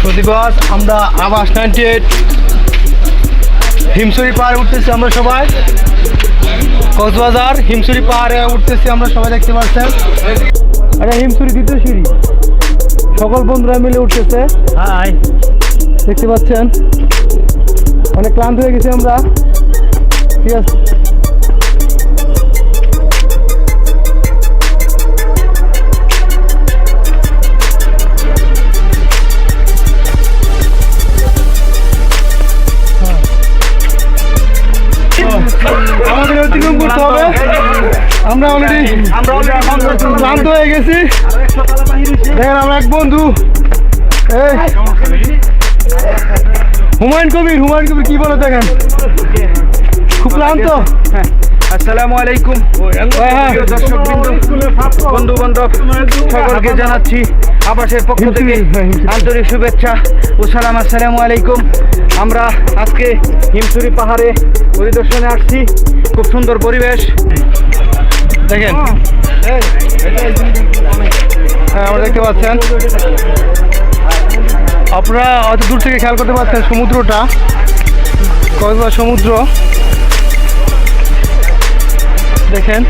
প্রতিবাদ আমরা আবাস 98 হিমছড়ি পাহাড়ে উঠতেছি আমরা সবাই। কক্সবাজার হিমছড়ি পাহাড়ে উঠতেছি আমরা সবাই, দেখতে পাচ্ছেন। এটা হিমছড়ি দ্বিতীয় সিঁড়ি, সকল বন্ধুরা মিলে উঠতেছে। হাই, দেখতে পাচ্ছেন অনেক ক্লান্ত হয়ে গেছি আমরা। ঠিক আছে, আমাদের অতিক্রম করতে হবে। আমরা অলরেডি ক্লান্ত হয়ে গেছি। দেখেন আমার এক বন্ধু এই হুমায়ুন কবির কি বলে দেখেন, খুব ক্লান্ত। আসসালামু আলাইকুম দর্শকবৃন্দ, বন্ধু বান্ধব সকলকে জানাচ্ছি আবাসের পক্ষ থেকে আন্তরিক শুভেচ্ছা ও সালাম। আসসালামু আলাইকুম। আমরা আজকে হিমছড়ি পাহাড়ে পরিদর্শনে আসছি। খুব সুন্দর পরিবেশ দেখেন। হ্যাঁ, আমরা দেখতে পাচ্ছেন, আপনারা অত দূর থেকে খেয়াল করতে পারছেন সমুদ্রটা, কক্সবাজার সমুদ্র দেখেন।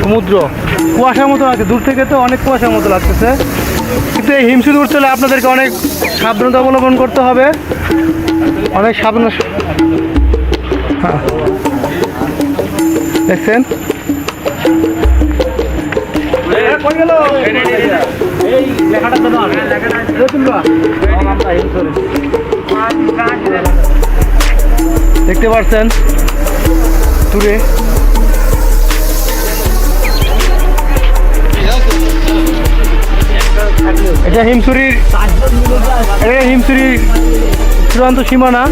সমুদ্র কুয়াশার মতো আছে, দূর থেকে তো অনেক কুয়াশার মতো লাগতেছে, কিন্তু এই হিমছড়ি উঠতে হলে আপনাদেরকে অনেক সাবধানতা অবলম্বন করতে হবে, অনেক সাবধান। হ্যাঁ, দেখছেন দেখতে পাচ্ছেন দূরে। এটা হিমছড়ির চূড়ান্ত সীমানা।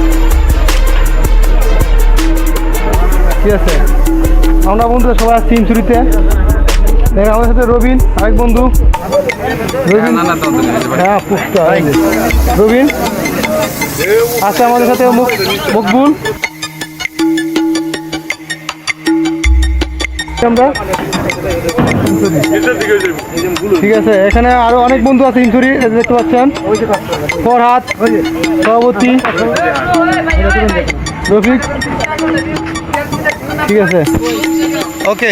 ঠিক আছে, আমরা বন্ধুরা সবাই আসছি হিমছড়িতে। দেখেন আমাদের সাথে রবিন, আরেক বন্ধু রবিন। হ্যাঁ, পুষ্টা রবিন আছে আমাদের সাথে, মকবুল। আমরা ঠিক আছে, এখানে আরো অনেক বন্ধু আছে হিমছড়ি, দেখতে পাচ্ছেন। ফরহাদ সভাপতি, রফিক। ঠিক আছে, ওকে।